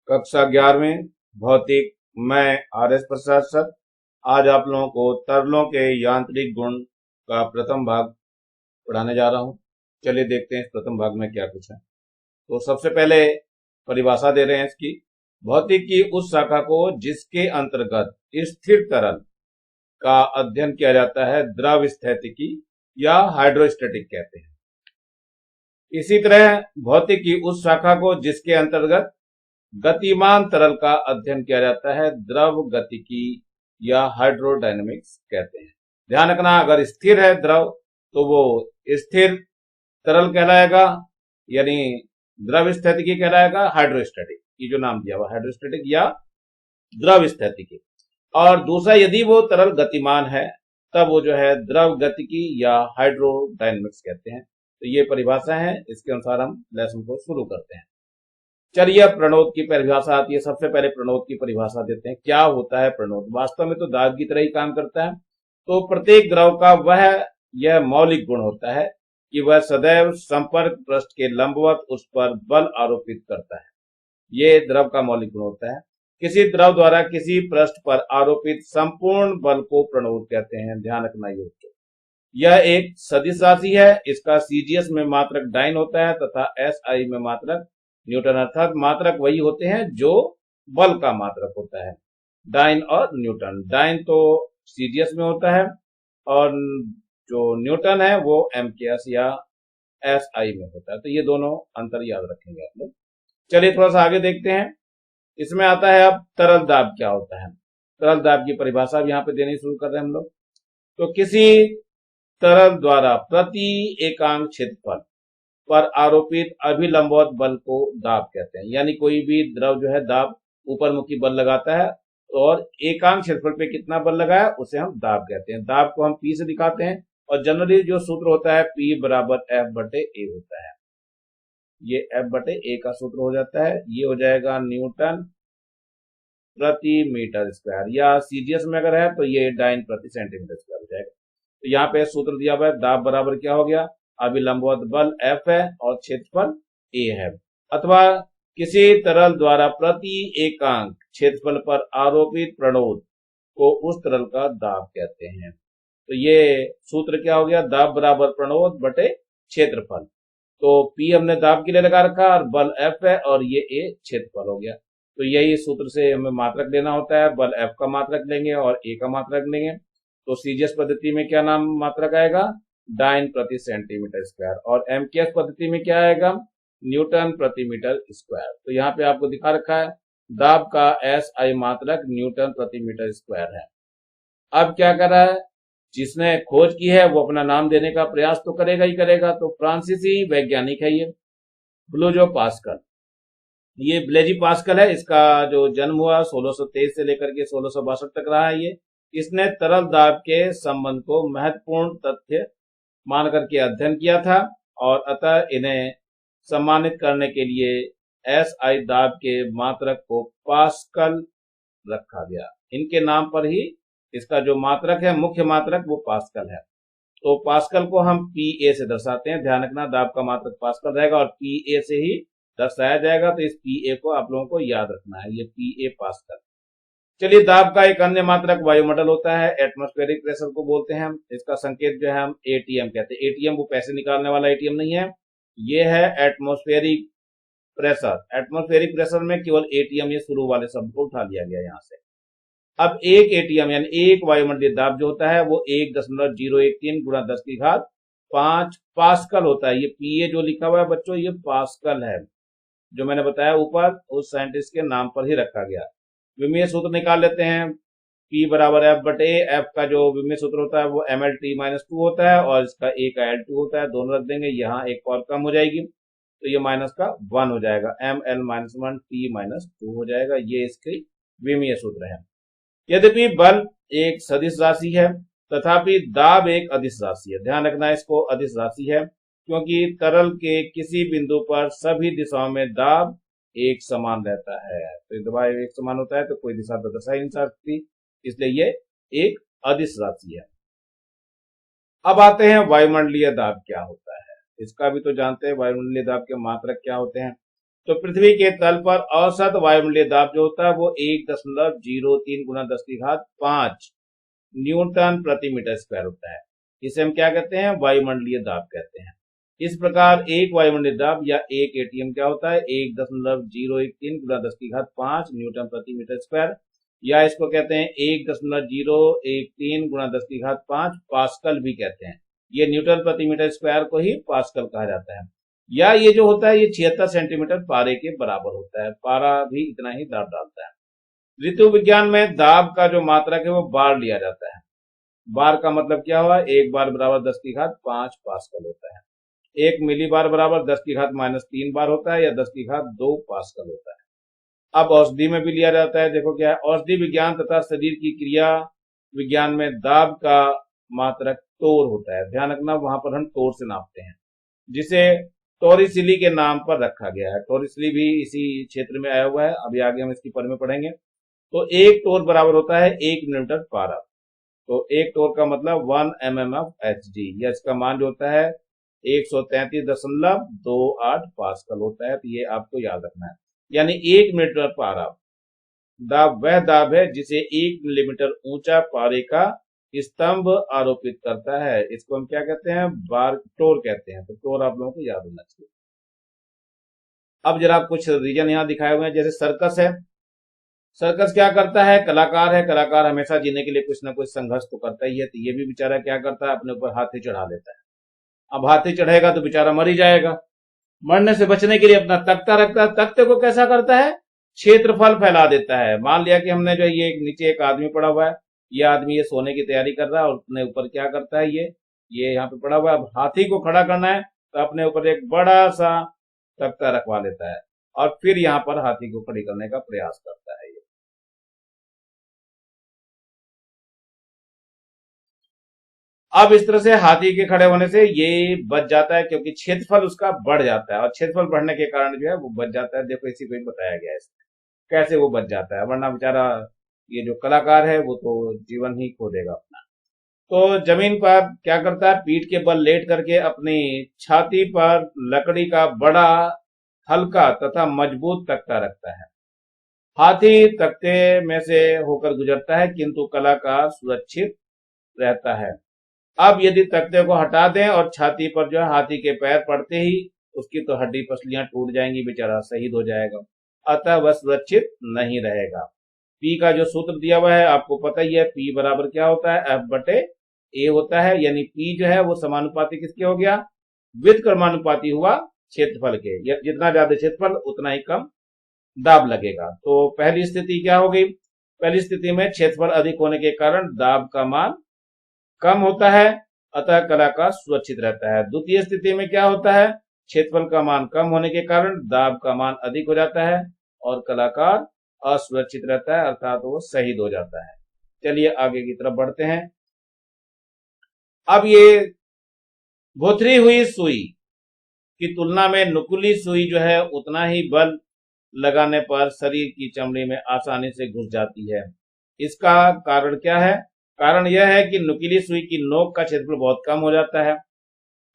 कक्षा 11वीं भौतिक। मैं आर एस प्रसाद सर आज आप लोगों को तरलों के यांत्रिक गुण का प्रथम भाग पढ़ाने जा रहा हूं। चलिए देखते हैं इस प्रथम भाग में क्या कुछ है। तो सबसे पहले परिभाषा दे रहे हैं इसकी। भौतिक की उस शाखा को जिसके अंतर्गत स्थिर तरल का अध्ययन किया जाता है द्रव स्थैतिकी या हाइड्रोस्टैटिक कहते हैं। इसी तरह भौतिक की उस शाखा को जिसके अंतर्गत गतिमान तरल का अध्ययन किया जाता है द्रव गतिकी या हाइड्रोडायनेमिक्स कहते हैं। ध्यान रखना, अगर स्थिर है द्रव तो वो स्थिर तरल कहलाएगा, यानी द्रव स्थैतिकी कहलाएगा। हाइड्रोस्टैटिक, ये जो नाम दिया हुआ हाइड्रोस्टैटिक या द्रव स्थैतिकी। और दूसरा, यदि वो तरल गतिमान है तब वो जो है द्रव गतिकी या हाइड्रोडायनेमिक्स कहते हैं। तो ये परिभाषा है, इसके अनुसार हम लेसन को शुरू करते हैं। चलिए प्रणोद की परिभाषा आती है। सबसे पहले प्रणोद की परिभाषा देते हैं। क्या होता है प्रणोद? वास्तव में तो दाब की तरह ही काम करता है। तो प्रत्येक द्रव का वह यह मौलिक गुण होता है कि वह सदैव संपर्क पृष्ठ के लंबवत उस पर बल आरोपित करता है। ये द्रव का मौलिक गुण होता है। किसी द्रव द्वारा किसी पृष्ठ पर आरोपित संपूर्ण बल को प्रणोद कहते हैं। ध्यान रखना यह एक सदिश राशि है। इसका सीजीएस में मात्रक डाइन होता है तथा एसआई में मात्रक न्यूटन, अर्थात मात्रक वही होते हैं जो बल का मात्रक होता है। डाइन और न्यूटन। डाइन तो सीजीएस में होता है और जो न्यूटन है वो एमकेएस या एसआई में होता है। तो ये दोनों अंतर याद रखेंगे आप लोग। चलिए थोड़ा सा आगे देखते हैं। इसमें आता है अब तरल दाब क्या होता है। तरल दाब की परिभाषा अब यहाँ पे देनी शुरू कर रहे हैं हम लोग। तो किसी तरल द्वारा प्रति एकांक क्षेत्रफल पर आरोपित अभिलंबवत बल को दाब कहते हैं। यानी कोई भी द्रव जो है दाब ऊपर मुखी बल लगाता है और एकांक क्षेत्रफल पे कितना बल लगाया उसे हम दाब कहते हैं। दाब को हम पी से दिखाते हैं और जनरली जो सूत्र होता है पी बराबर एफ बटे ए होता है। ये एफ बटे ए का सूत्र हो जाता है। ये हो जाएगा न्यूटन प्रति मीटर स्क्वायर, या सीजीएस में अगर है तो ये डाइन प्रति सेंटीमीटर स्क्वायर हो जाएगा। तो यहाँ पे सूत्र दिया हुआ है। दाब बराबर क्या हो गया? अभिलंबवत बल एफ है और क्षेत्रफल ए है। अथवा किसी तरल द्वारा प्रति एकांक क्षेत्रफल पर आरोपित प्रणोद को उस तरल का दाब कहते हैं। तो ये सूत्र क्या हो गया? दाब बराबर प्रणोद बटे क्षेत्रफल। तो पी हमने दाब के लिए लगा रखा और बल एफ है और ये ए क्षेत्रफल हो गया। तो यही सूत्र से हमें मात्रक लेना होता है। बल एफ का मात्रक लेंगे और ए का मात्रक लेंगे। तो सीजीएस पद्धति में क्या नाम मात्रक आएगा? डाइन प्रति सेंटीमीटर स्क्वायर। और एमकेएस पद्धति में क्या आएगा? न्यूटन प्रति मीटर स्क्वायर। तो यहाँ पे आपको दिखा रखा है दाब का एसआई मात्रक न्यूटन प्रति मीटर स्क्वायर है। अब क्या कर रहा है? जिसने खोज की है वो अपना नाम देने का प्रयास तो करेगा ही करेगा। तो फ्रांसीसी वैज्ञानिक है ये ब्लूजो पास्कल। ये ब्लेजी पास्कल है। इसका जो जन्म हुआ 1623 से लेकर के 1662 तक रहा है। ये इसने तरल दाब के संबंध को महत्वपूर्ण तथ्य मान करके अध्ययन किया था और अतः इन्हें सम्मानित करने के लिए एसआई दाब के मात्रक को पास्कल रखा गया। इनके नाम पर ही इसका जो मात्रक है, मुख्य मात्रक, वो पास्कल है। तो पास्कल को हम पीए से दर्शाते हैं। ध्यान रखना दाब का मात्रक पास्कल रहेगा और पीए से ही दर्शाया जाएगा। तो इस पीए को आप लोगों को याद रखना है, ये पीए पास्कल। चलिए दाब का एक अन्य मात्रक वायुमंडल होता है। एटमॉस्फेरिक प्रेशर को बोलते हैं हम। इसका संकेत जो है हम एटीएम कहते हैं। एटीएम वो पैसे निकालने वाला एटीएम नहीं है, ये है एटमॉस्फेरिक प्रेशर। एटमॉस्फेरिक प्रेशर में केवल एटीएम ये शुरू वाले शब्द को उठा लिया गया यहाँ से। अब एक एटीएम यानी एक वायुमंडलीय दाब जो होता है वो 1.013 गुणा 10 की घात 5 पास्कल होता है। ये पीए जो लिखा हुआ है बच्चों, ये पास्कल है, जो मैंने बताया ऊपर उस साइंटिस्ट के नाम पर ही रखा गया। विमीय सूत्र निकाल लेते हैं। P बराबर एफ बटे एफ का जो विमीय सूत्र होता है वो mlt-2 होता है और इसका ए का L2 होता है। दोनों रख देंगे, यहाँ एक और कम हो जाएगी तो ये माइनस का 1 हो जाएगा। ml-1 T-2 हो जाएगा। ये इसकी विमीय सूत्र है। यद्यपि बल एक सदिश राशि है तथापि दाब एक अदिश राशि है। ध्यान रखना इसको अदिश राशि है क्योंकि तरल के किसी बिंदु पर सभी दिशाओं में दाब एक समान रहता है। तो दबाव एक समान होता है तो कोई दिशा तो दर्शा ही नहीं सकती, इसलिए ये एक अदिश राशि है। अब आते हैं वायुमंडलीय दाब क्या होता है। इसका भी तो जानते हैं वायुमंडलीय दाब के मात्रक क्या होते हैं। तो पृथ्वी के तल पर औसत वायुमंडलीय दाब जो होता है वो 1.03 गुना 10 की घात 5 न्यूटन प्रति मीटर स्क्वायर होता है। इसे हम क्या कहते हैं? वायुमंडलीय दाब कहते हैं। इस प्रकार एक वायुमंडलीय दाब या एक एटीएम क्या होता है? 1.013 गुना 10 की घात 5 न्यूटन प्रति मीटर स्क्वायर, या इसको कहते हैं 1.013 गुना 10 की घात 5 पास्कल भी कहते हैं। ये न्यूटन प्रति मीटर स्क्वायर को ही पास्कल कहा जाता है। या ये जो होता है ये 76 सेंटीमीटर पारे के बराबर होता है। पारा भी इतना ही दाब डालता है। ऋतु विज्ञान में दाब का जो मात्रक है वो बार लिया जाता है। बार का मतलब क्या हुआ? एक बार बराबर 10 की घात 5 पास्कल होता है। एक मिली बार बराबर 10 की घात-3 बार होता है, या 10 की घात 2 पास्कल होता है। अब औषधि में भी लिया जाता है। देखो क्या है, औषधि विज्ञान तथा शरीर की क्रिया विज्ञान में दाब का मात्रक टोर होता है। ध्यान रखना, वहां पर हम टोर से नापते हैं, जिसे टोरिसिली के नाम पर रखा गया है। टोरिसिली भी इसी क्षेत्र में आया हुआ है, अभी आगे हम इसकी पर में पढ़ेंगे। तो एक टोर बराबर होता है 1 मिलीमीटर पारा। तो एक टोर का मतलब 1 mmFHg, या इसका मान जो होता है 133.28 पास्कल होता है। तो ये आपको याद रखना है। यानी 1 मीटर पारा दाब वह दाब है जिसे 1 मिलीमीटर ऊंचा पारे का स्तंभ आरोपित करता है। इसको हम क्या कहते हैं? बार टोर कहते हैं। तो टोर आप लोगों को याद होना चाहिए। अब जरा कुछ रीजन यहाँ दिखाए हुए हैं, जैसे सर्कस है। सर्कस क्या करता है? कलाकार है, कलाकार हमेशा जीने के लिए कुछ ना कुछ संघर्ष तो करता ही है। तो ये भी बेचारा क्या करता है? अपने ऊपर हाथी चढ़ा लेता है। अब हाथी चढ़ेगा तो बेचारा मर ही जाएगा। मरने से बचने के लिए अपना तख्ता रखता है। तख्ते को कैसा करता है? क्षेत्रफल फैला देता है। मान लिया कि हमने जो ये नीचे एक आदमी पड़ा हुआ है, ये आदमी ये सोने की तैयारी कर रहा है, और अपने ऊपर क्या करता है? ये यहाँ पे पड़ा हुआ है। अब हाथी को खड़ा करना है तो अपने ऊपर एक बड़ा सा तख्ता रखवा लेता है, और फिर यहाँ पर हाथी को खड़ी करने का प्रयास करता है। अब इस तरह से हाथी के खड़े होने से ये बच जाता है, क्योंकि क्षेत्रफल उसका बढ़ जाता है, और क्षेत्रफल बढ़ने के कारण जो है वो बच जाता है। देखो इसी को ही बताया गया है इसमें कैसे वो बच जाता है, वरना बेचारा ये जो कलाकार है वो तो जीवन ही खो देगा अपना। तो जमीन पर क्या करता है? पीठ के बल लेट करके अपनी छाती पर लकड़ी का बड़ा, हल्का तथा मजबूत तख्ता रखता है। हाथी तख्ते में से होकर गुजरता है, किंतु कलाकार सुरक्षित रहता है। अब यदि तख्ते को हटा दें और छाती पर जो है हाथी के पैर पड़ते ही उसकी तो हड्डी पसलियां टूट जाएंगी, बेचारा शहीद हो जाएगा। अतः वह सुरक्षित नहीं रहेगा। पी का जो सूत्र दिया हुआ है आपको पता ही है। पी बराबर क्या होता है? एफ बटे ए होता है। यानी पी जो है वो समानुपाती किसके हो गया? व्युत्क्रमानुपाती हुआ क्षेत्रफल के। जितना ज्यादा क्षेत्रफल उतना ही कम दाब लगेगा। तो पहली स्थिति क्या हो गई? पहली स्थिति में क्षेत्रफल अधिक होने के कारण दाब का मान कम होता है, अतः कलाकार सुरक्षित रहता है। द्वितीय स्थिति में क्या होता है? क्षेत्रफल का मान कम होने के कारण दाब का मान अधिक हो जाता है और कलाकार असुरक्षित रहता है, अर्थात वो शहीद हो जाता है। चलिए आगे की तरफ बढ़ते हैं। अब ये भोथरी हुई सुई की तुलना में नुकीली सुई जो है उतना ही बल लगाने पर शरीर की चमड़ी में आसानी से घुस जाती है। इसका कारण क्या है? कारण यह है कि नुकीली सुई की नोक का क्षेत्रफल बहुत कम हो जाता है,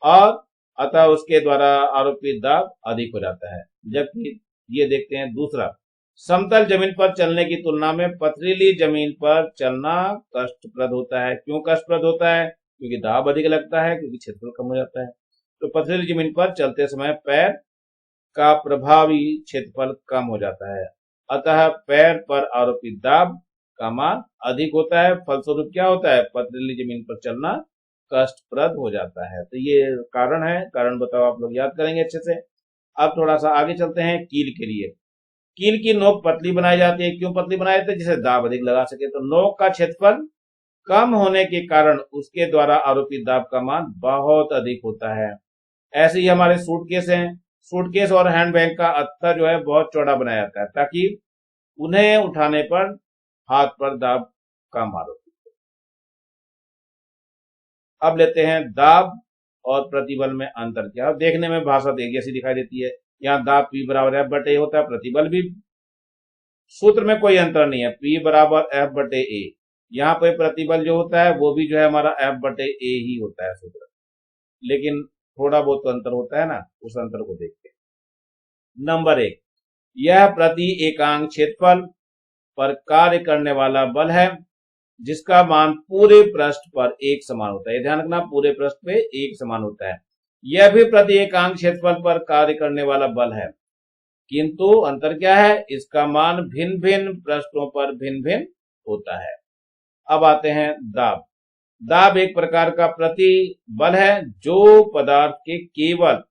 और अतः उसके द्वारा आरोपित दाब अधिक हो जाता है। जबकि ये देखते हैं दूसरा, समतल जमीन पर चलने की तुलना में पथरीली जमीन पर चलना कष्टप्रद होता है। क्यों कष्टप्रद होता है? क्योंकि दाब अधिक लगता है, क्योंकि क्षेत्रफल कम हो जाता है। तो पथरीली जमीन पर चलते समय पैर का प्रभावी क्षेत्रफल कम हो जाता है, अतः पैर पर आरोपित दाब का मान अधिक होता है। फलस्वरूप क्या होता है? पथरीली जमीन पर चलना कष्टप्रद हो जाता है। तो ये कारण है। कारण बताओ, आप लोग याद करेंगे अच्छे से। अब थोड़ा सा आगे चलते हैं कील के लिए। कील की नोक पतली बनाई जाती है। क्यों पतली बनाई जाती है? जिसे दाब अधिक लगा सके। तो नोक का क्षेत्रफल कम होने के कारण उसके द्वारा आरोपित दाब का मान बहुत अधिक होता है। ऐसे ही हमारे सूटकेस हैं। सूटकेस और हैंडबैग का अत्ता जो है बहुत चौड़ा बनाया जाता है, ताकि उन्हें उठाने पर हाथ पर दाब कम आरोपित। अब लेते हैं दाब और प्रतिबल में अंतर क्या। देखने में भाषा तो एक जैसी दिखाई देती है। यहाँ दाब पी बराबर एफ बटे ए होता है, प्रतिबल भी सूत्र में कोई अंतर नहीं है। पी बराबर एफ बटे ए। यहाँ पे प्रतिबल जो होता है वो भी जो है हमारा एफ बटे ए ही होता है सूत्र, लेकिन थोड़ा बहुत तो अंतर होता है ना, उस अंतर को देखते हैं। नंबर 1, यह प्रति एकांक क्षेत्रफल पर कार्य करने वाला बल है जिसका मान पूरे पृष्ठ पर एक समान होता है। ध्यान रखना, पूरे पृष्ठ पे एक समान होता है। यह भी प्रति एकांक क्षेत्रफल पर कार्य करने वाला बल है, किंतु अंतर क्या है, इसका मान भिन्न भिन्न पृष्ठों पर भिन्न भिन्न होता है। अब आते हैं दाब। दाब एक प्रकार का प्रतिबल है जो पदार्थ के केवल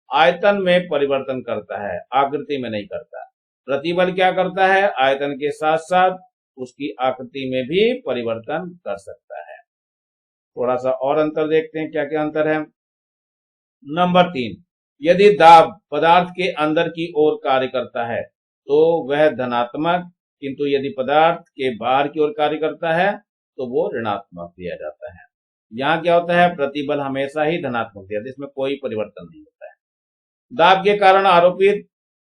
आयतन में परिवर्तन करता है, आकृति में नहीं करता। प्रतिबल क्या करता है, आयतन के साथ साथ उसकी आकृति में भी परिवर्तन कर सकता है। थोड़ा सा और अंतर देखते हैं, क्या क्या अंतर है। नंबर 3, यदि दाब पदार्थ के अंदर की ओर कार्य करता है तो वह धनात्मक, किंतु यदि पदार्थ के बाहर की ओर कार्य करता है तो वो ऋणात्मक दिया जाता है। यहाँ क्या होता है, प्रतिबल हमेशा ही धनात्मक दिया जाता है, इसमें कोई परिवर्तन नहीं होता है। दाब के कारण आरोपित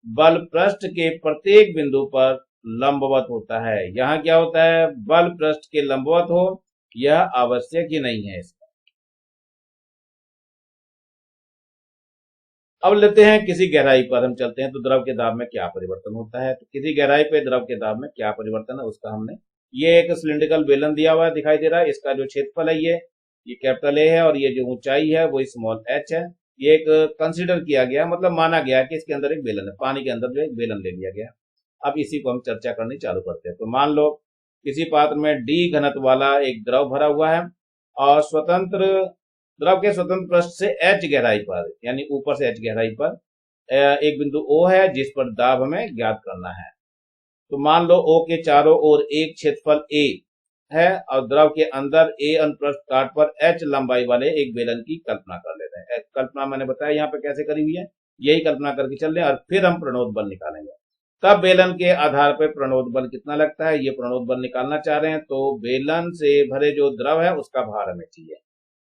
बल पृष्ठ के प्रत्येक बिंदु पर लंबवत होता है। यहाँ क्या होता है, बल पृष्ठ के लंबवत हो, यह आवश्यक ही नहीं है इसका। अब लेते हैं किसी गहराई पर हम चलते हैं तो द्रव के दाब में क्या परिवर्तन होता है। तो किसी गहराई पे द्रव के दाब में क्या परिवर्तन है उसका हमने, ये एक सिलिंड्रिकल बेलन दिया हुआ है, दिखाई दे रहा है। इसका जो क्षेत्रफल है ये कैपिटल ए है और ये जो ऊंचाई है वो स्मॉल एच है। ये एक कंसीडर किया गया, मतलब माना गया कि इसके अंदर एक बेलन है, पानी के अंदर जो एक बेलन ले लिया गया। अब इसी को हम चर्चा करनी चालू करते हैं। तो मान लो किसी पात्र में डी घनत्व वाला एक द्रव भरा हुआ है और स्वतंत्र द्रव के स्वतंत्र पृष्ठ से एच गहराई पर, यानी ऊपर से एच गहराई पर एक बिंदु ओ है जिस पर दाब हमें ज्ञात करना है। तो मान लो ओ के चारों ओर एक क्षेत्रफल ए है और द्रव के अंदर ए अनुप्रस्थ काट पर एच लंबाई वाले एक बेलन की कल्पना कर लेते हैं। कल्पना मैंने बताया यहाँ पे कैसे करी हुई है, यही कल्पना करके चल रहे हैं और फिर हम प्रणोद बल निकालेंगे। तब बेलन के आधार पर प्रणोद बल कितना लगता है, ये प्रणोद बल निकालना चाह रहे हैं। तो बेलन से भरे जो द्रव है उसका भार हमें चाहिए।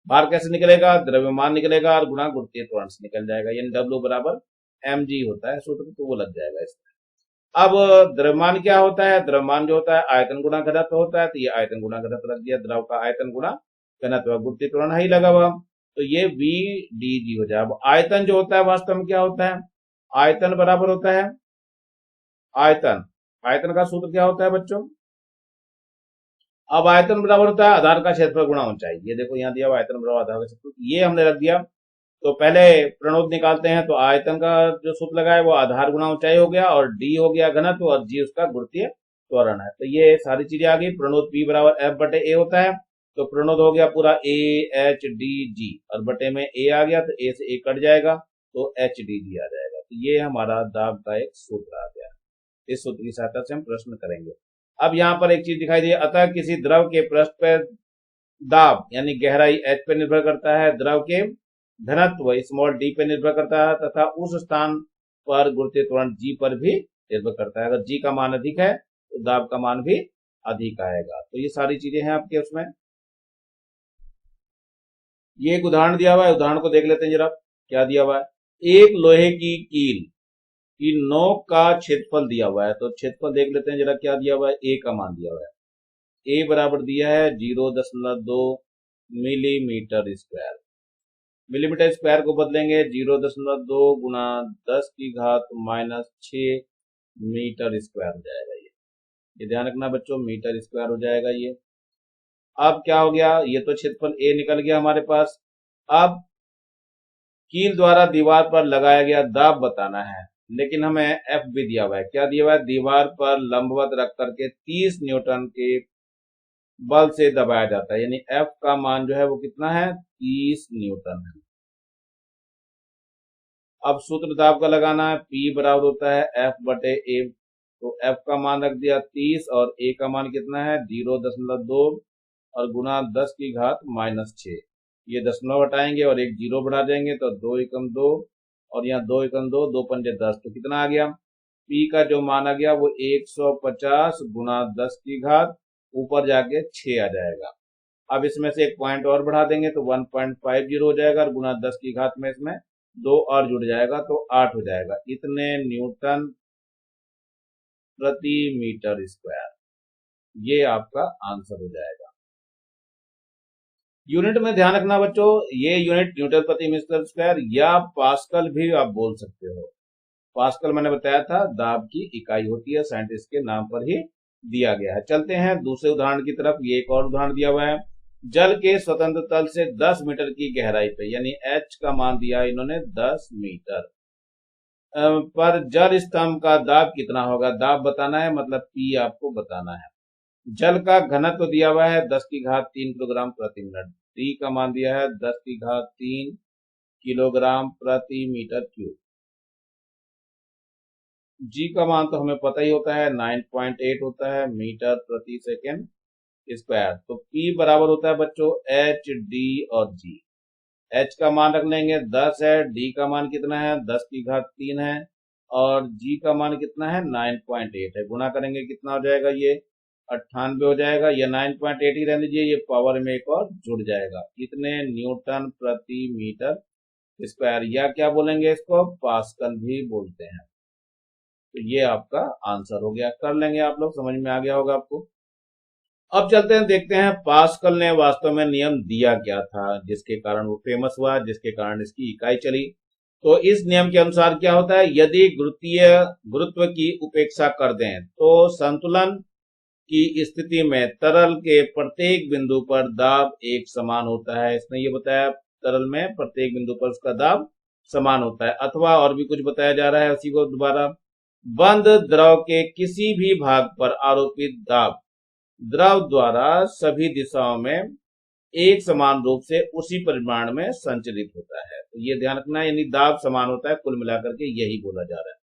भार कैसे निकलेगा, द्रव्यमान निकलेगा और गुणा गुरुत्वीय त्वरण से निकल जाएगा, यानी W बराबर mg होता है सूत्र, तो वो लग जाएगा इसमें। अब द्रव्यमान क्या होता है, द्रव्यमान जो होता है आयतन गुणा घनत्व होता है, तो ये आयतन गुणा घनत्व लग गया, द्रव का आयतन गुणा घनत्व, गुरुत्वीय त्वरण ही लगा हुआ, तो ये v dg हो जाए। अब आयतन जो होता है वास्तव में क्या होता है, आयतन बराबर होता है आयतन, आयतन का सूत्र क्या होता है बच्चों, अब आयतन बराबर होता है आधार का क्षेत्रफल गुणा ऊंचाई। ये देखो यहाँ दिया हुआ आयतन बराबर आधार का क्षेत्रफल, ये हमने रख दिया। तो पहले प्रणोद निकालते हैं, तो आयतन का जो सूत्र लगा है वो आधार गुणा ऊंचाई हो गया और डी हो गया घनत्व और जी उसका गुरुत्वीय त्वरण है। तो ये सारी चीजें आ गई। प्रणोद P बराबर F बटे ए होता है, तो प्रणोद हो गया पूरा A H D G और बटे में A आ गया, तो A से A कट जाएगा तो H D G आ जाएगा। तो ये हमारा दाब का एक सूत्र आ गया। इस सूत्र की सहायता से हम प्रश्न करेंगे। अब यहाँ पर एक चीज दिखाई दी, अतः किसी द्रव के पृष्ठ पर दाब यानी गहराई h पर निर्भर करता है, द्रव के घनत्व स्मॉल d पर निर्भर करता है तथा उस स्थान पर गुरुत्वीय त्वरण g पर भी निर्भर करता है। अगर g का मान अधिक है तो दाब का मान भी अधिक आएगा। तो ये सारी चीजें हैं आपके उसमें। ये एक उदाहरण दिया हुआ है, उदाहरण को देख लेते हैं जरा, क्या दिया हुआ है। एक लोहे की कील की नोक का क्षेत्रफल दिया हुआ है, तो क्षेत्रफल देख लेते हैं जरा, क्या दिया हुआ है, ए का मान दिया हुआ है। ए बराबर दिया है 0.2 मिलीमीटर स्क्वायर। मिलीमीटर स्क्वायर को बदलेंगे 0.2 गुना 10 की घात -6 मीटर स्क्वायर हो जाएगा। ये ध्यान रखना बच्चों, मीटर स्क्वायर हो जाएगा ये। अब क्या हो गया, ये तो क्षेत्रफल ए निकल गया हमारे पास। अब कील द्वारा दीवार पर लगाया गया दाब बताना है, लेकिन हमें एफ भी दिया हुआ है। क्या दिया हुआ है, दीवार पर लंबवत रख करके 30 न्यूटन के बल से दबाया जाता है, यानी एफ का मान जो है वो कितना है, 30 न्यूटन है। अब सूत्र दाब का लगाना है, P बराबर होता है एफ बटे ए, तो एफ का मान रख दिया 30 और ए का मान कितना है 0.2 और गुना 10 की घात -6। ये दशमलव हटाएंगे और एक जीरो बढ़ा देंगे तो 2 एकम 2 और यहाँ 2 एकम 2, 2 पंजे 10, तो कितना आ गया, P का जो मान आ गया वो 150 गुना 10 की घात ऊपर जाके 6 आ जाएगा। अब इसमें से एक पॉइंट और बढ़ा देंगे तो 1.50 हो जाएगा और गुना 10 की घात में इसमें 2 और जुड़ जाएगा तो 8 हो जाएगा। इतने न्यूटन प्रति मीटर स्क्वायर, ये आपका आंसर हो जाएगा। यूनिट में ध्यान रखना बच्चों, ये यूनिट न्यूटन प्रति मीटर स्क्वायर या पास्कल भी आप बोल सकते हो। पास्कल मैंने बताया था दाब की इकाई होती है, साइंटिस्ट के नाम पर ही दिया गया है। चलते हैं दूसरे उदाहरण की तरफ। ये एक और उदाहरण दिया हुआ है। जल के स्वतंत्र तल से 10 मीटर की गहराई पे, यानी एच का मान दिया इन्होंने 10 मीटर पर जल स्तंभ का दाब कितना होगा, दाब बताना है, मतलब पी आपको बताना है। जल का घनत्व दिया हुआ है 10 की घात 3 किलोग्राम प्रति मिनट। डी का मान दिया है 10 की घात 3 किलोग्राम प्रति मीटर क्यूब। जी का मान तो हमें पता ही होता है 9.8 होता है मीटर प्रति सेकेंड स्क्वायर। तो P बराबर होता है बच्चों एच डी और जी। H का मान रख लेंगे 10 है, D का मान कितना है 10 की घात 3 है और G का मान कितना है 9.8 है। गुना करेंगे कितना हो जाएगा, ये 98 हो जाएगा। ये 9.8 ही रहने दीजिए, ये पावर में एक और जुड़ जाएगा। इतने न्यूटन प्रति मीटर स्क्वायर, या क्या बोलेंगे इसको, पास्कल भी बोलते हैं। तो ये आपका आंसर हो गया। कर लेंगे आप लोग, समझ में आ गया होगा आपको। अब चलते हैं, देखते हैं पास्कल ने वास्तव में नियम दिया क्या था जिसके कारण वो फेमस हुआ, जिसके कारण इसकी इकाई चली। तो इस नियम के अनुसार क्या होता है, यदि गुरुत्वीय गुरुत्व की उपेक्षा कर दें तो संतुलन की स्थिति में तरल के प्रत्येक बिंदु पर दाब एक समान होता है। इसने ये बताया तरल में प्रत्येक बिंदु पर उसका दाब समान होता है। अथवा और भी कुछ बताया जा रहा है, उसी को दोबारा, बंद द्रव के किसी भी भाग पर आरोपित दाब द्रव द्वारा सभी दिशाओं में एक समान रूप से उसी परिमाण में संचलित होता है। तो ये ध्यान रखना है, यानी दाब समान होता है, कुल मिलाकर के यही बोला जा रहा है।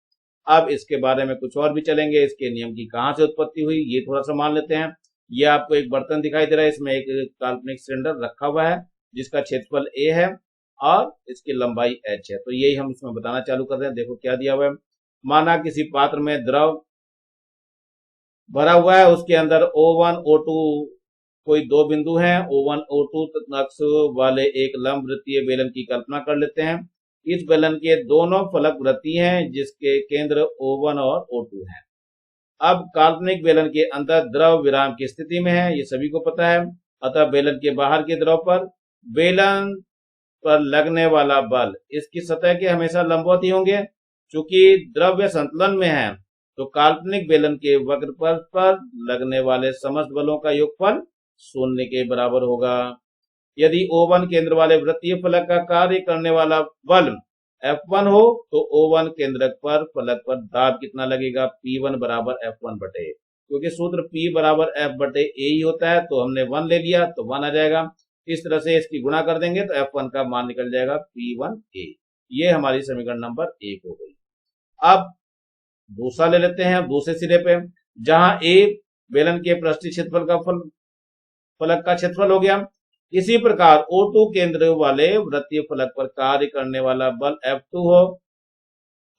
अब इसके बारे में कुछ और भी चलेंगे, इसके नियम की कहां से उत्पत्ति हुई ये थोड़ा सा मान लेते हैं। ये आपको एक बर्तन दिखाई दे रहा है, इसमें एक काल्पनिक सिलेंडर रखा हुआ है जिसका क्षेत्रफल a है और इसकी लंबाई h है। तो यही हम इसमें बताना चालू कर रहे हैं। देखो क्या दिया हुआ है, माना किसी पात्र में द्रव भरा हुआ है, उसके अंदर O1 O2 कोई दो बिंदु हैं। O1 O2 अक्ष वाले एक लंब वृत्तीय बेलन की कल्पना कर लेते हैं। इस बेलन के दोनों फलक वृत्तीय हैं जिसके केंद्र O1 और O2 हैं। अब काल्पनिक बेलन के अंदर द्रव विराम की स्थिति में है, ये सभी को पता है। अतः बेलन के बाहर के द्रव पर बेलन पर लगने वाला बल इसकी सतह के हमेशा लंबवत ही होंगे। चूंकि द्रव्य संतुलन में है तो काल्पनिक बेलन के वक्रपथ पर लगने वाले समस्त बलों का योगफल 0 के बराबर होगा। यदि O1 केंद्र वाले वृत्तीय फलक का कार्य करने वाला बल F1 हो तो O1 केंद्रक पर फलक पर दाब कितना लगेगा, P1 बराबर F1 बटे, क्योंकि सूत्र P बराबर F बटे A ही होता है, तो हमने 1 ले लिया तो 1 आ जाएगा। इस तरह से इसकी गुणा कर देंगे तो F1 का मान निकल जाएगा P1A। ये हमारी समीकरण नंबर 1 हो गई। अब दूसरा ले लेते हैं, दूसरे सिरे पे, जहां A बेलन के पृष्ठीय क्षेत्रफल का फलक का क्षेत्रफल हो गया। इसी प्रकार O2 केंद्र वाले वृत्तीय फलक पर कार्य करने वाला बल F2 हो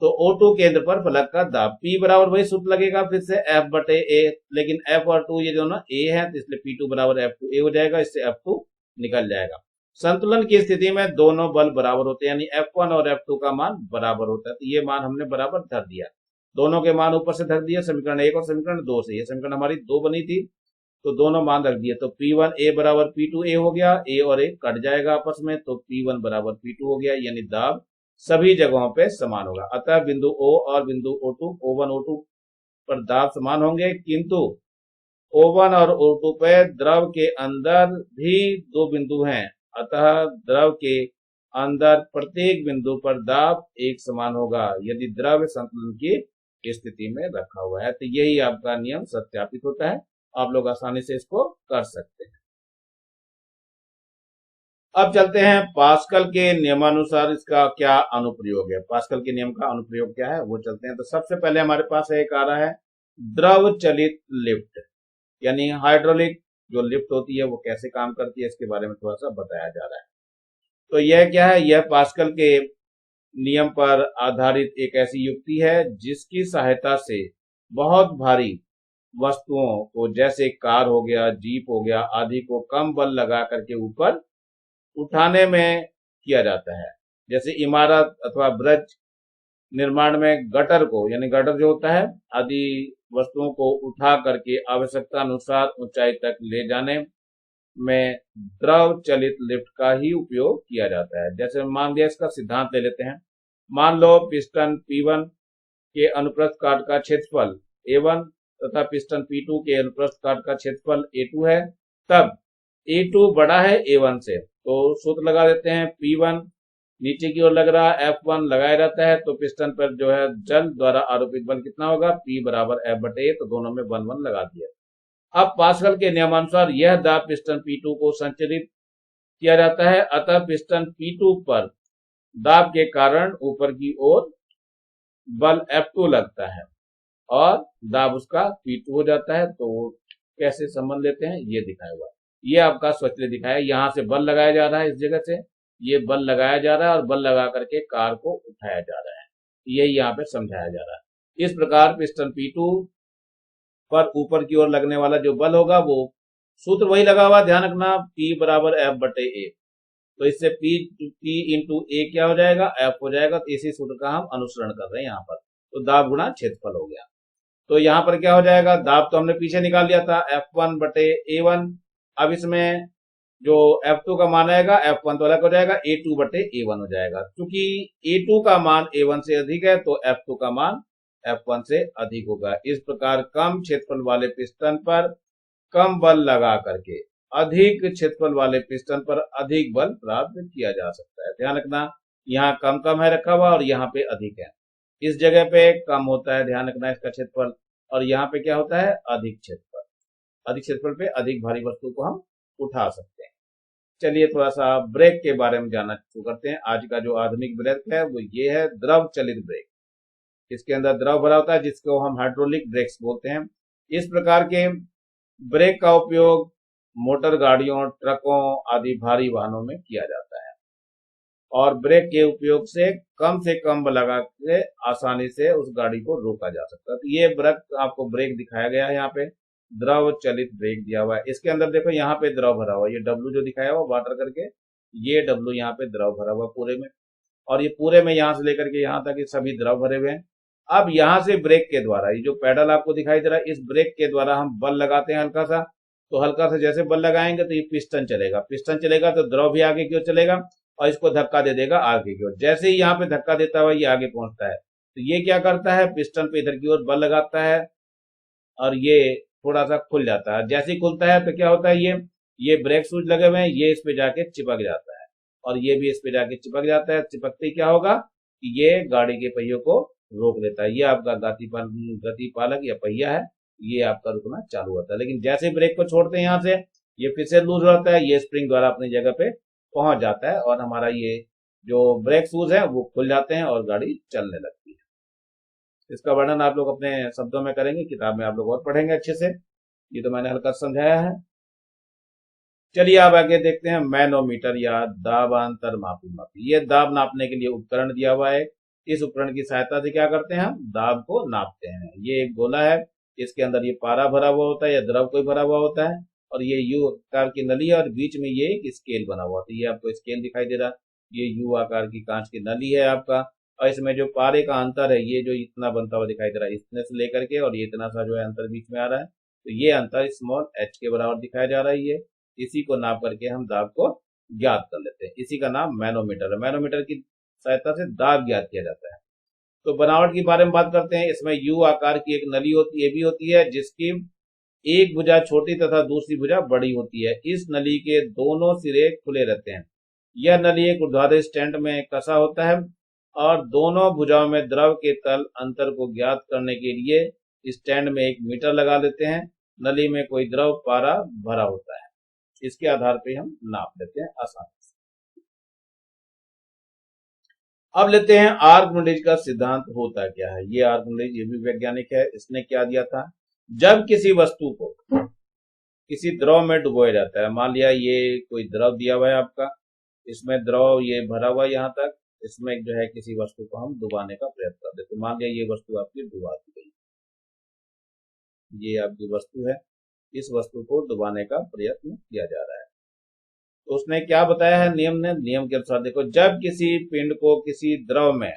तो O2 केंद्र पर फलक का दाब P बराबर वही सूत्र लगेगा फिर से F बटे A, लेकिन F और 2 ये दोनों A है तो इसलिए P2 बराबर F2A हो जाएगा, इससे F2 निकल जाएगा। संतुलन की स्थिति में दोनों बल बराबर होते हैं, यानी F1 और F2 का मान बराबर होता है। तो ये मान हमने बराबर धर दिया, दोनों के मान ऊपर से धर दिया समीकरण 1 और समीकरण 2 से। ये समीकरण हमारी 2 बनी थी तो दोनों मान रख दिए, तो P1A बराबर P2A हो गया, A और A कट जाएगा आपस में, तो P1 बराबर P2 हो गया, यानी दाब सभी जगहों पे समान होगा। अतः बिंदु O और बिंदु O2 O1 O2 पर दाब समान होंगे, किंतु O1 और O2 पे द्रव के अंदर भी दो बिंदु हैं, अतः द्रव के अंदर प्रत्येक बिंदु पर दाब एक समान होगा यदि द्रव संतुलन की स्थिति में रखा हुआ है। तो यही आपका नियम सत्यापित होता है, आप लोग आसानी से इसको कर सकते हैं। अब चलते हैं पास्कल के नियमानुसार इसका क्या अनुप्रयोग है, पास्कल के नियम का अनुप्रयोग क्या है वो चलते हैं। तो सबसे पहले हमारे पास एक आ रहा है द्रव चलित लिफ्ट, यानी हाइड्रोलिक जो लिफ्ट होती है वो कैसे काम करती है इसके बारे में थोड़ा सा बताया जा रहा है। तो यह क्या है, यह पास्कल के नियम पर आधारित एक ऐसी युक्ति है जिसकी सहायता से बहुत भारी वस्तुओं को, जैसे कार हो गया, जीप हो गया आदि को कम बल लगा करके ऊपर उठाने में किया जाता है। जैसे इमारत अथवा ब्रिज निर्माण में गटर को, यानी गटर जो होता है आदि वस्तुओं को उठा करके आवश्यकता अनुसार ऊंचाई तक ले जाने में द्रव चलित लिफ्ट का ही उपयोग किया जाता है। जैसे मान लिया, इसका सिद्धांत ले लेते हैं। मान लो पिस्टन P1 के अनुप्रस्थ काट का क्षेत्रफल A1 तथा पिस्टन P2 के अनुप्रस्थ काट का क्षेत्रफल A2 है, तब A2 बड़ा है A1 से, तो सूत्र लगा देते हैं P1 नीचे की ओर लग रहा है, F1 लगाया रहता है, तो पिस्टन पर जो है जल द्वारा आरोपित बल कितना होगा, P बराबर F/A, तो दोनों में 1 1 लगा दिया। अब पास्कल के नियमानुसार यह दाब पिस्टन P2 को संचालित किया जाता है, अतः पिस्टन P2 पर दाब के कारण ऊपर की ओर बल F2 लगता है और दाब उसका P2 हो जाता है। तो कैसे संबंध लेते हैं ये दिखाया हुआ, ये आपका स्वचलित दिखाया, यहां से बल लगाया जा रहा है, इस जगह से ये बल लगाया जा रहा है और बल लगा करके कार को उठाया जा रहा है, यही यहाँ पे समझाया जा रहा है। इस प्रकार पिस्टन P2 पर ऊपर की ओर लगने वाला जो बल होगा वो सूत्र वही लगा हुआ, ध्यान रखना, P बराबर F/A, तो इससे P इंटू A क्या हो जाएगा, F हो जाएगा। तो इसी सूत्र का हम अनुसरण कर रहे हैं यहाँ पर, तो दाब गुणा क्षेत्रफल हो गया। तो यहाँ पर क्या हो जाएगा, दाब तो हमने पीछे निकाल लिया था F1/A1, अब इसमें जो F2 का मान आएगा, F1 तो अलग हो जाएगा, A2/A1 हो जाएगा। क्योंकि A2 का मान A1 से अधिक है तो F2 का मान F1 से अधिक होगा। इस प्रकार कम क्षेत्रफल वाले पिस्टन पर कम बल लगा करके अधिक क्षेत्रफल वाले पिस्टन पर अधिक बल प्राप्त किया जा सकता है। ध्यान रखना, यहाँ कम कम है रखा हुआ और यहाँ पे अधिक है, इस जगह पे कम होता है, ध्यान रखना इसका क्षेत्रफल, और यहाँ पे क्या होता है, अधिक क्षेत्रफल। अधिक क्षेत्रफल पे अधिक भारी वस्तु को हम उठा सकते हैं। चलिए थोड़ा सा ब्रेक के बारे में जानना शुरू करते हैं। आज का जो आधुनिक ब्रेक है वो ये है द्रव चलित ब्रेक। इसके अंदर द्रव भरा होता है जिसको हम हाइड्रोलिक ब्रेक्स बोलते हैं। इस प्रकार के ब्रेक का उपयोग मोटर गाड़ियों, ट्रकों आदि भारी वाहनों में किया जाता है और ब्रेक के उपयोग से कम बल लगा के आसानी से उस गाड़ी को रोका जा सकता है। तो ये ब्रेक आपको ब्रेक दिखाया गया है, यहाँ पे द्रव चलित ब्रेक दिया हुआ है। इसके अंदर देखो यहाँ पे द्रव भरा हुआ है, ये W जो दिखाया हुआ वाटर करके, ये W यहाँ पे द्रव भरा हुआ पूरे में, और ये पूरे में यहाँ से लेकर के यहाँ तक ये सभी द्रव भरे हुए हैं। अब यहाँ से ब्रेक के द्वारा, ये जो पैडल आपको दिखाई दे रहा है, इस ब्रेक के द्वारा हम बल लगाते हैं हल्का सा, तो हल्का सा जैसे बल लगाएंगे तो ये पिस्टन चलेगा, पिस्टन चलेगा तो द्रव भी आगे की ओर चलेगा और इसको धक्का दे देगा आगे की ओर। जैसे ही यहाँ पे धक्का देता हुआ ये आगे पहुंचता है, तो ये क्या करता है, पिस्टन पे इधर की ओर बल लगाता है और ये थोड़ा सा खुल जाता है। जैसे ही खुलता है तो क्या होता है, ये ब्रेक शूज लगे हुए हैं, ये इस पे जाके चिपक जाता है और ये भी इस पे जाके चिपक जाता है। चिपकते ही क्या होगा कि ये गाड़ी के पहियों को रोक देता है। ये आपका गति पालक या पहिया है, ये आपका रुकना चालू होता है। लेकिन जैसे ब्रेक को छोड़ते हैं यहाँ से, ये फिर से लूज हो जाता है, ये स्प्रिंग द्वारा अपनी जगह पे पहुंच जाता है और हमारा ये जो ब्रेक शूज है वो खुल जाते हैं और गाड़ी चलने लगती है। इसका वर्णन आप लोग अपने शब्दों में करेंगे, किताब में आप लोग और पढ़ेंगे अच्छे से, ये तो मैंने हल्का समझाया है। चलिए अब आगे देखते हैं मैनोमीटर या दाबांतर मापी। ये दाब नापने के लिए उपकरण दिया हुआ है। इस उपकरण की सहायता से क्या करते हैं, हम दाब को नापते हैं। ये एक गोला है, इसके अंदर ये पारा भरा हुआ होता है या द्रव कोई भरा हुआ होता है और ये यू आकार की नली है और बीच में ये एक स्केल बना हुआ होता है। ये आपको स्केल दिखाई दे रहा है, ये यू आकार की कांच की नली है आपका, और इसमें जो पारे का अंतर है, ये जो इतना बनता हुआ दिखाई दे रहा है, इतने से लेकर के और ये इतना सा जो है अंतर बीच में आ रहा है, तो ये अंतर स्मॉल h के बराबर दिखाया जा रहा है। ये इसी को नाप करके हम दाब को ज्ञात कर लेते हैं। इसी का नाम मैनोमीटर है। मैनोमीटर की सहायता से दाब ज्ञात किया जाता है। तो बनावट के बारे में बात करते हैं। इसमें यू आकार की एक नली भी होती है जिसकी एक भुजा छोटी तथा दूसरी भुजा बड़ी होती है। इस नली के दोनों सिरे खुले रहते हैं। यह नली एक ऊर्ध्वाधर स्टैंड में कसा होता है और दोनों भुजाओं में द्रव के तल अंतर को ज्ञात करने के लिए स्टैंड में एक मीटर लगा लेते हैं। नली में कोई द्रव पारा भरा होता है, इसके आधार पर हम नाप लेते हैं आसानी से। अब लेते हैं आर्किमिडीज का सिद्धांत होता क्या है। ये आर्किमिडीज ये भी वैज्ञानिक है। इसने क्या दिया था, जब किसी वस्तु को किसी द्रव में डुबोया जाता है, मान लिया ये कोई द्रव दिया हुआ है आपका, इसमें द्रव ये भरा हुआ यहाँ तक, इसमें जो है किसी वस्तु को हम डुबाने का प्रयत्न कर देते। मान लिया ये वस्तु आपकी डुबा दी गई, ये आपकी वस्तु है, इस वस्तु को डुबाने का प्रयत्न किया जा रहा है। तो उसने क्या बताया है नियम के अनुसार, देखो, जब किसी पिंड को किसी द्रव में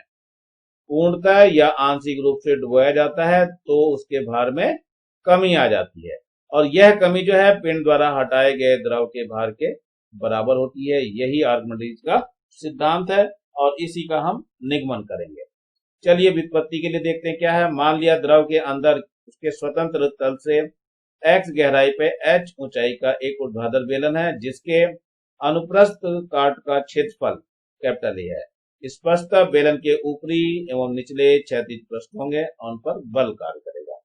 पूर्णतः या आंशिक रूप से डुबोया जाता है तो उसके भार में कमी आ जाती है और यह कमी जो है पिंड द्वारा हटाए गए द्रव के भार के बराबर होती है। यही आर्किमिडीज का सिद्धांत है और इसी का हम निगमन करेंगे। चलिए व्युत्पत्ति के लिए देखते हैं क्या है। मान लिया द्रव के अंदर उसके स्वतंत्र तल से x गहराई पे h ऊंचाई का एक ऊर्ध्वाधर बेलन है जिसके अनुप्रस्थ काट का क्षेत्रफल कैपिटल ए है। स्पष्टतः बेलन के ऊपरी एवं निचले क्षैतिज पृष्ठ होंगे और उन पर बल कार्य करेगा।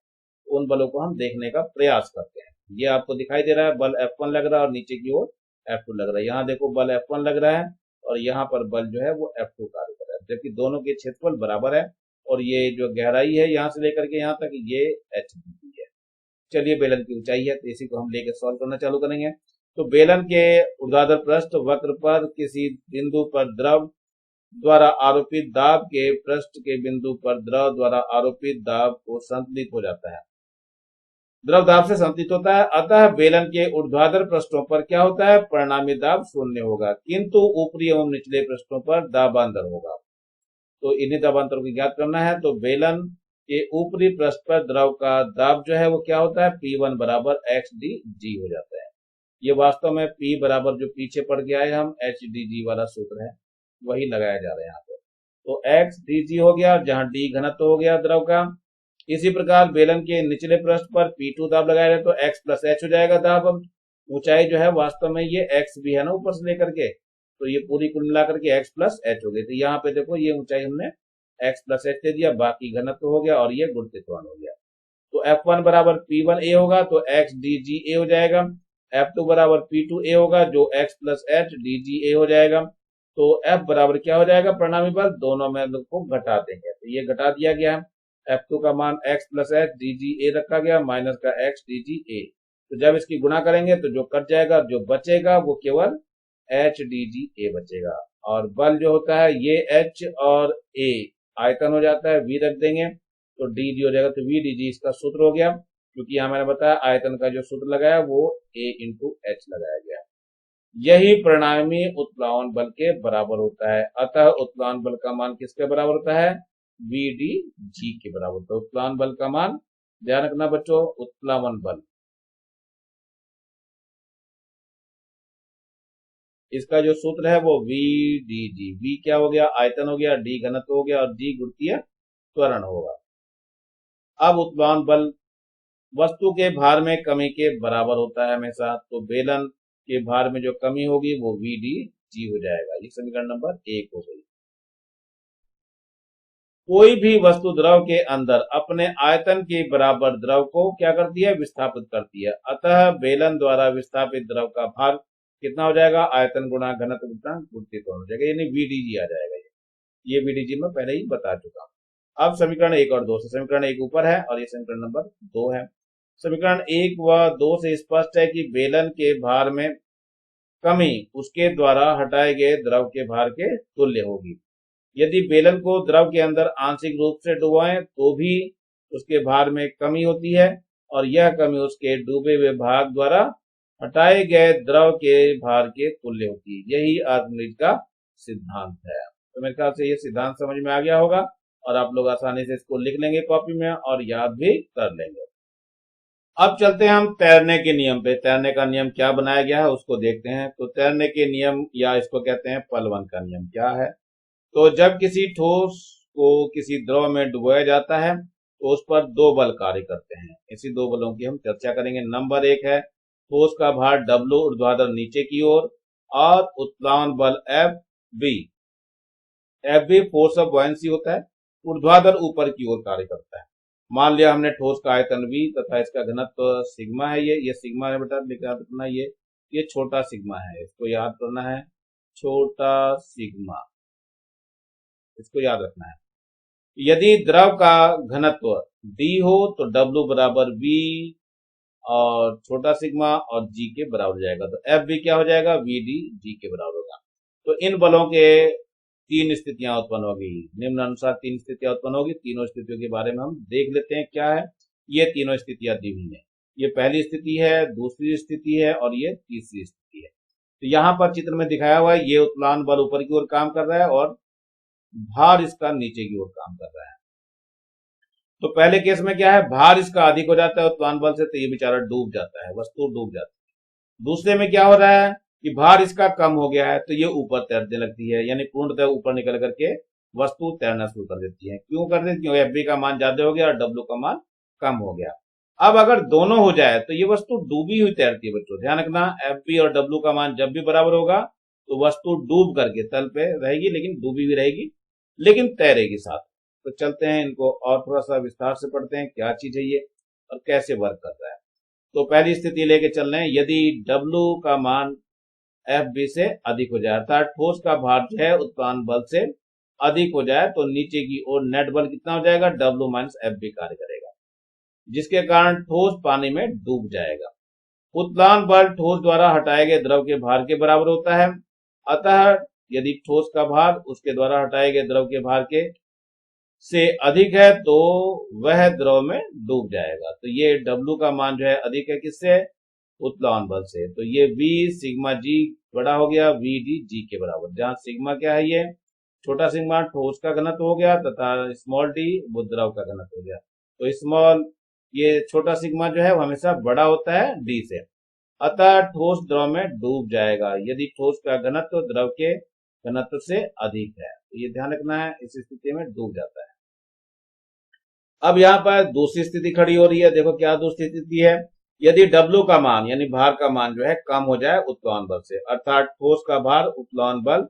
उन बलों को हम देखने का प्रयास करते हैं। ये आपको दिखाई दे रहा है बल F1 लग रहा है और नीचे की ओर F2 लग रहा है। यहाँ देखो बल F1 लग रहा है और यहाँ पर बल जो है वो F2 कार्य कर रहा है, जबकि दोनों के क्षेत्रफल बराबर है और ये जो गहराई है यहाँ से लेकर के यहाँ तक ये h है। चलिए बेलन की ऊंचाई है तो इसी को हम लेकर सॉल्व करना चालू करेंगे। तो बेलन के ऊर्ध्वाधर पृष्ठ वक्र पर किसी बिंदु पर द्रव द्वारा आरोपित दाब के पृष्ठ के बिंदु पर द्रव द्वारा आरोपित दाब को संतुलित हो जाता है, द्रव दाब से संतुलित होता है। अतः बेलन के ऊर्ध्वाधर पृष्ठों पर क्या होता है, परिणामी दाब शून्य होगा, किंतु ऊपरी एवं निचले पृष्ठों पर दाबांतर होगा। तो इन्हीं दाबांतर को ज्ञात करना है। तो बेलन के ऊपरी पृष्ठ पर द्रव का दाब जो है वो क्या होता है, P1 बराबर HdG हो जाता है। ये वास्तव में P बराबर जो पीछे पड़ गया है हम HdG वाला सूत्र है वही लगाया जा रहा है यहाँ पे। तो XdG हो गया जहां D घनत्व हो गया द्रव का। इसी प्रकार बेलन के निचले पृष्ठ पर P2 दाब लगाया जाए तो x प्लस h हो जाएगा दाब। ऊंचाई जो है वास्तव में ये x भी है ना ऊपर से लेकर के, तो ये पूरी कुल मिलाकर के x प्लस h हो गई। तो यहाँ पे देखो ये ऊंचाई हमने x प्लस h दे दिया, बाकी घनत्व हो गया और ये गुणितत्वण हो गया। तो F1 बराबर P1a होगा तो XdGa हो जाएगा। F2 बराबर P2a होगा जो x प्लस h dGa हो जाएगा। तो F बराबर क्या हो जाएगा, परिणामी बल, दोनों में को घटा देंगे तो ये घटा दिया गया है। F2 का मान x प्लस h dGa रखा गया माइनस का x dGa। तो जब इसकी गुणा करेंगे तो जो कट जाएगा, जो बचेगा वो केवल h dGa बचेगा। और बल जो होता है ये h और a आयतन हो जाता है, v रख देंगे तो dg हो जाएगा। तो v dg इसका सूत्र हो गया, क्योंकि यहाँ मैंने बताया आयतन का जो सूत्र लगाया वो a इंटू h लगाया गया। यही परिणामी उत्प्लावन बल के बराबर होता है। अतः उत्प्लावन बल का मान किसके बराबर होता है, VdG के बराबर होता है। उत्प्लावन बल का मान ध्यान रखना बच्चों, उत्प्लावन बल इसका जो सूत्र है वो VdG। V क्या हो गया, आयतन हो गया, D घनत्व हो गया और G गुरुत्वीय त्वरण होगा। अब उत्प्लावन बल वस्तु के भार में कमी के बराबर होता है हमेशा। तो बेलन के भार में जो कमी होगी वो VdG हो जाएगा। ये समीकरण नंबर 1 हो गई। कोई भी वस्तु द्रव के अंदर अपने आयतन के बराबर द्रव को क्या करती है, विस्थापित करती है। अतः बेलन द्वारा विस्थापित द्रव का भार कितना हो जाएगा, आयतन गुणा घनत्व गुणा गुरुत्वीय हो जाएगा, यानी VdG आ जाएगा। ये VdG मैं पहले ही बता चुका हूं। अब समीकरण 1 और 2 से, समीकरण 1 ऊपर है और ये समीकरण नंबर 2 है। समीकरण 1 व 2 से स्पष्ट है कि बेलन के भार में कमी उसके द्वारा हटाए गए द्रव के भार के तुल्य होगी। यदि बेलन को द्रव के अंदर आंशिक रूप से डुबोएं तो भी उसके भार में कमी होती है और यह कमी उसके डूबे हुए भाग द्वारा हटाए गए द्रव के भार के तुल्य होती है। यही आर्किमिडीज का सिद्धांत है। तो मेरे ख्याल से ये सिद्धांत समझ में आ गया होगा और आप लोग आसानी से इसको लिख लेंगे कॉपी में और याद भी कर लेंगे। अब चलते हैं हम तैरने के नियम पे। तैरने का नियम क्या बनाया गया है उसको देखते हैं। तो तैरने के नियम या इसको कहते हैं पलवन का नियम क्या है। तो जब किसी ठोस को किसी द्रव में डुबोया जाता है तो उस पर दो बल कार्य करते हैं। इसी दो बलों की हम चर्चा करेंगे। नंबर 1 है ठोस का भार W ऊर्ध्वाधर नीचे की ओर और उत्प्लावन बल FB। FB force of buoyancy होता है, ऊर्ध्वाधर ऊपर की ओर कार्य करता है। मान लिया हमने ठोस का आयतन V तथा इसका घनत्व सिग्मा है। ये सिग्मा है बेटा, याद रखना। ये छोटा सिग्मा है, इसको याद करना है, छोटा सिग्मा, इसको याद रखना है। यदि द्रव का घनत्व D हो तो W बराबर V और छोटा सिग्मा और G के बराबर हो जाएगा। तो FB क्या हो जाएगा, VdG के बराबर होगा। तो इन बलों के 3 स्थितियां उत्पन्न होगी, निम्न अनुसार 3 स्थितियां उत्पन्न होगी। तीनों स्थितियों के बारे में हम देख लेते हैं क्या है। ये तीनों स्थितियां दी हुई है। ये पहली स्थिति है, दूसरी स्थिति है और ये तीसरी स्थिति है। तो यहाँ पर चित्र में दिखाया हुआ है ये उत्प्लावन बल ऊपर की ओर काम कर रहा है और भार इसका नीचे की ओर काम कर रहा है। तो पहले केस में क्या है, भार इसका अधिक हो जाता है उत्प्लावन बल से, तो ये बेचारा डूब जाता है, वस्तु डूब जाती है। दूसरे में क्या हो रहा है कि भार इसका कम हो गया है तो ये ऊपर तैरने लगती है, यानी पूर्णतः ऊपर निकल करके वस्तु तैरना शुरू कर देती है। क्यों कर देती है? क्योंकि एफ बी का मान ज्यादा हो गया और डब्ल्यू का मान कम हो गया। अब अगर दोनों हो जाए तो ये वस्तु डूबी हुई तैरती है बच्चों, ध्यान रखना। एफ बी और डब्ल्यू का मान जब भी बराबर होगा तो वस्तु डूब करके तल पे रहेगी, लेकिन डूबी भी रहेगी, लेकिन तैरेगी साथ। तो चलते हैं इनको और थोड़ा सा विस्तार से पढ़ते हैं, क्या चीज है ये और कैसे वर्क कर रहा है। तो पहली स्थिति लेके चल रहे हैं, यदि डब्ल्यू का मान एफ बी से अधिक हो जाए, अर्थात ठोस का भार जो है उत्प्लावन बल से अधिक हो जाए, तो नीचे की ओर नेट बल कितना हो जाएगा? डब्ल्यू माइनस एफ बी कार्य करेगा, जिसके कारण ठोस पानी में डूब जाएगा। उत्प्लावन बल ठोस द्वारा हटाए गए द्रव के भार के बराबर होता है, अतः यदि ठोस का भार उसके द्वारा हटाए गए द्रव के भार के से अधिक है तो वह द्रव में डूब जाएगा। तो ये डब्ल्यू का मान जो है अधिक है, किससे? उत्प्लावन बल से। तो ये v सिग्मा जी बड़ा हो गया v डी जी के बराबर, जहां सिग्मा क्या है? ये छोटा सिग्मा ठोस का घनत्व हो गया तथा स्मॉल डी वो द्रव का घनत्व हो गया। तो स्मॉल ये छोटा सिग्मा जो है वो हमेशा बड़ा होता है डी से, अतः ठोस द्रव में डूब जाएगा यदि ठोस का घनत्व द्रव के घनत्व से अधिक है। तो ये ध्यान रखना है, इस स्थिति में डूब जाता है। अब यहाँ पर दूसरी स्थिति खड़ी हो रही है, देखो क्या दूसरी स्थिति है। यदि डब्ल्यू का मान यानी भार का मान जो है कम हो जाए उत्प्लावन बल से, अर्थात ठोस का भार उत्प्लावन बल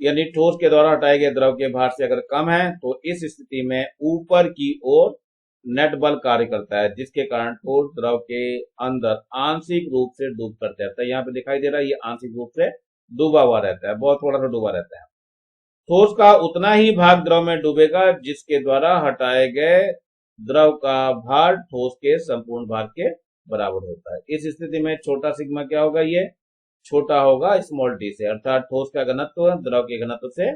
यानी ठोस के द्वारा हटाए गए द्रव के भार से अगर कम है, तो इस स्थिति में ऊपर की ओर नेट बल कार्य करता है, जिसके कारण ठोस द्रव के अंदर आंशिक रूप से डूब कर रहता है। यहाँ पे दिखाई दे रहा है ये आंशिक रूप से डूबा हुआ रहता है, बहुत थोड़ा सा डूबा रहता है। ठोस का उतना ही भाग द्रव में डूबेगा जिसके द्वारा हटाए गए द्रव का भार ठोस के संपूर्ण भार के बराबर होता है। इस स्थिति में छोटा सिग्मा क्या होगा? ये छोटा होगा स्मॉल टी से, अर्थात ठोस का घनत्व द्रव के घनत्व से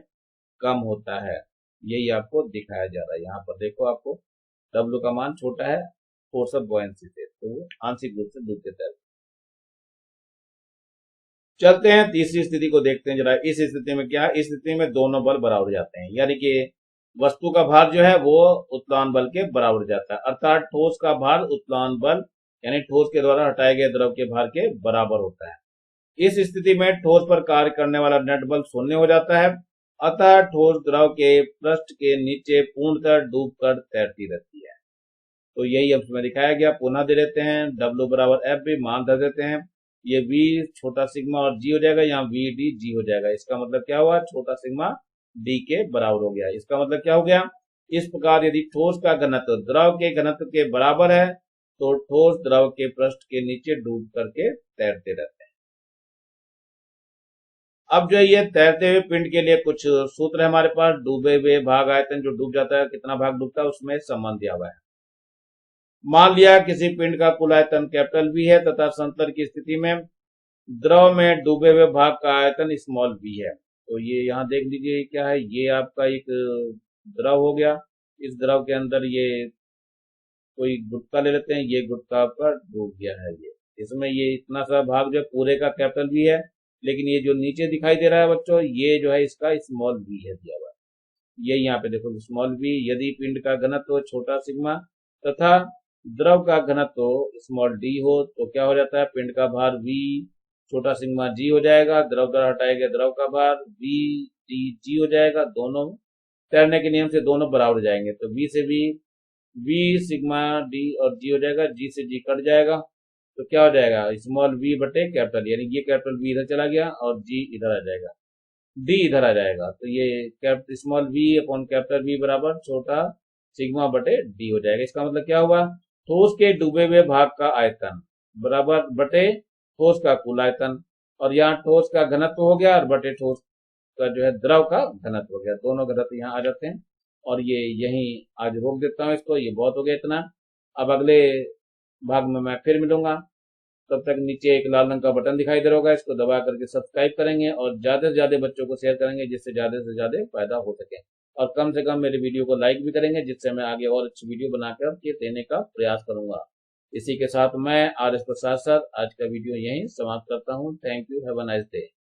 कम होता है। यही आपको दिखाया जा रहा है। यहाँ पर देखो, आपको डब्ल्यू का मान छोटा है फोर्स ऑफ बॉयंसी से, तो वो आंशिक रूप से डूबते तैरते। चलते हैं तीसरी स्थिति को देखते हैं जरा। इस स्थिति में क्या? इस स्थिति में दोनों बल बराबर जाते हैं, यानी कि वस्तु का भार जो है वो उत्प्लावन बल के बराबर जाता है, अर्थात ठोस का भार उत्प्लावन बल यानी ठोस के द्वारा हटाए गए द्रव के भार के बराबर होता है। इस स्थिति में ठोस पर कार्य करने वाला नेट बल शून्य हो जाता है, अतः ठोस द्रव के पृष्ठ के नीचे पूर्णतः डूबकर तैरती रहती है। तो यही अब इसमें दिखाया गया, पुनः दे देते हैं। डब्ल्यू बराबर एफ बी मान दे देते हैं, ये v छोटा सिग्मा और g हो जाएगा, यहाँ v डी g हो जाएगा। इसका मतलब क्या हुआ? छोटा सिग्मा d के बराबर हो गया। इसका मतलब क्या हो गया? इस प्रकार यदि ठोस का घनत्व द्रव के घनत्व के बराबर है तो ठोस द्रव के पृष्ठ के नीचे डूब करके तैरते रहते हैं। अब जो ये तैरते हुए पिंड के लिए कुछ सूत्र है हमारे पास। डूबे हुए भाग आयतन जो डूब जाता है, कितना भाग डूबता है, उसमें संबंध दिया हुआ है। मान लिया किसी पिंड का कुल आयतन कैपिटल V है तथा समतल की स्थिति में द्रव में डूबे हुए भाग का आयतन स्मॉल v है। तो ये यहाँ देख लीजिए क्या है, ये आपका एक द्रव हो गया। इस द्रव के अंदर ये कोई गुटका ले लेते हैं, ये गुटका आपका डूब गया है। ये इसमें ये इतना सा भाग जो पूरे का कैपिटल V है, लेकिन ये जो नीचे दिखाई दे रहा है बच्चों, ये जो है इसका स्मॉल v है दिया हुआ। ये यहाँ पे देखो स्मॉल v। यदि पिंड का घनत्व छोटा सिग्मा तथा द्रव का घनत्व स्मॉल डी हो तो क्या हो जाता है? पिंड का भार v छोटा सिग्मा g हो जाएगा, द्रव द्वारा हटाए गए द्रव का भार v डी g हो जाएगा। दोनों तैरने के नियम से दोनों बराबर हो जाएंगे, तो v से v सिग्मा d और g हो जाएगा, g से g कट जाएगा, तो क्या हो जाएगा? स्मॉल v बटे कैपिटल, यानी ये कैपिटल v इधर चला गया और g इधर आ जाएगा, d इधर आ जाएगा। तो ये small v upon capital V बराबर छोटा सिग्मा बटे d हो जाएगा। इसका मतलब क्या हुआ? ठोस के डूबे हुए भाग का आयतन बराबर बटे ठोस का कुल आयतन, और यहाँ ठोस का घनत्व हो गया और बटे ठोस का जो है द्रव का घनत्व हो गया। दोनों घनत्व यहाँ आ जाते हैं, और ये यहीं आज रोक देता हूँ इसको। ये बहुत हो गया इतना। अब अगले भाग में मैं फिर मिलूंगा, तब तक नीचे एक लाल रंग का बटन दिखाई दे रहा होगा, इसको दबा करके सब्सक्राइब करेंगे और ज्यादा से ज्यादा बच्चों को शेयर करेंगे, जिससे ज्यादा से ज्यादा फायदा हो सके, और कम से कम मेरे वीडियो को लाइक भी करेंगे, जिससे मैं आगे और अच्छी वीडियो बनाकर के देने का प्रयास करूंगा। इसी के साथ मैं RS प्रसाद सर आज का वीडियो यहीं समाप्त करता हूं। Thank you, have a nice day.